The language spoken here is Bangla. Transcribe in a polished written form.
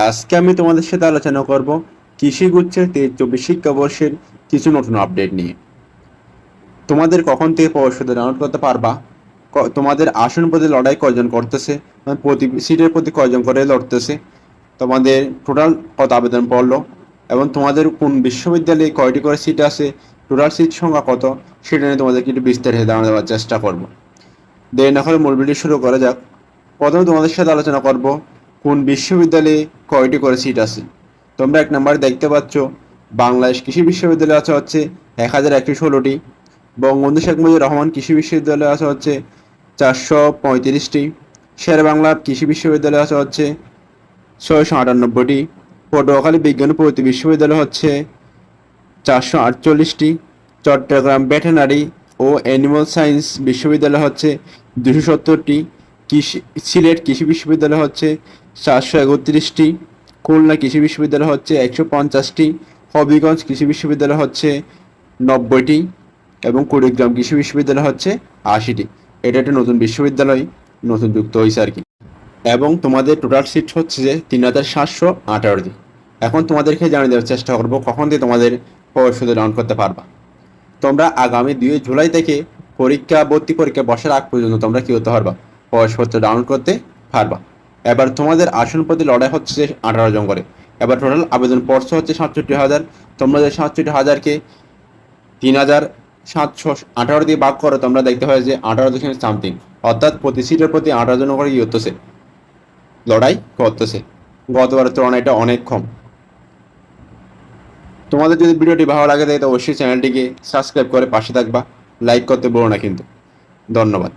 আজকে আমি তোমাদের সাথে আলোচনা করব কৃষিগুচ্ছের 23-24 শিক্ষাবর্ষের কিছু নতুন আপডেট নিয়ে। তোমাদের কখন থেকে প্রবেশপত্র ডাউনলোড করতে পারবা, তোমাদের আসন প্রতি লড়াই কয়জন করতেছে, মানে প্রতি সিটের প্রতি কয়জন করে লড়তেছে, তোমাদের টোটাল কত আবেদন পড়লো এবং তোমাদের কোন বিশ্ববিদ্যালয়ে কয়টি করে সিট আছে, টোটাল সিট সংখ্যা কত, সেটা নিয়ে তোমাদেরকে একটু বিস্তারিত ধারণা দেওয়ার চেষ্টা করব। দেরি না করে মূল ভিডিও শুরু করা যাক। প্রথমে তোমাদের সাথে আলোচনা করব কোন বিশ্ববিদ্যালয়ে কয়টি করে সিট আছে। তোমরা 1 নম্বরে দেখতে পাচ্ছ বাংলাদেশ কৃষি বিশ্ববিদ্যালয় আছে হচ্ছে 1016টি, বঙ্গবন্ধু শেখ মুজিবুর রহমান কৃষি বিশ্ববিদ্যালয় আছে হচ্ছে 435টি, শের বাংলা কৃষি বিশ্ববিদ্যালয় আছে হচ্ছে 698টি, পটুয়াখালী বিজ্ঞান ও প্রযুক্তি বিশ্ববিদ্যালয় হচ্ছে 448টি, চট্টগ্রাম ভেটেরিনারি ও অ্যানিমাল সায়েন্স বিশ্ববিদ্যালয় হচ্ছে 270টি, সিলেট কৃষি বিশ্ববিদ্যালয় হচ্ছে 431টি, খুলনা কৃষি বিশ্ববিদ্যালয় হচ্ছে 150টি, হবিগঞ্জ কৃষি বিশ্ববিদ্যালয় হচ্ছে 90টি এবং কুড়িগ্রাম কৃষি বিশ্ববিদ্যালয় হচ্ছে 80টি। এটা একটা নতুন বিশ্ববিদ্যালয় নতুন যুক্ত হয়েছে আর কি। এবং তোমাদের টোটাল সিট হচ্ছে যে 3718টি। এখন তোমাদেরকে জানিয়ে দেওয়ার চেষ্টা করবো কখন থেকে তোমাদের প্রবেশপত্র ডাউনলোড করতে পারবা। তোমরা আগামী 2 জুলাই থেকে ভর্তি পরীক্ষা বসার আগ পর্যন্ত তোমরা কী করতে পারবা, প্রবেশপত্র ডাউনলোড করতে পারবা। এবার তোমাদের আসন প্রতি লড়াই হচ্ছে 18 জন করে। এবার টোটাল আবেদন পড়ছে হচ্ছে 67,000। তোমরা যে 67,000কে 3,718 দিয়ে ভাগ করো, তোমরা দেখতে পাবে যে 18.something, অর্থাৎ প্রতি সিটের প্রতি 18 জন করে কি করতেছে, লড়াই করতেছে। গতবারের তুলনায় এটা অনেক কম। তোমাদের যদি ভিডিওটি ভালো লাগে তাহলে অবশ্যই চ্যানেলটিকে সাবস্ক্রাইব করে পাশে থাকবা, লাইক করতে বলো না কিন্তু। ধন্যবাদ।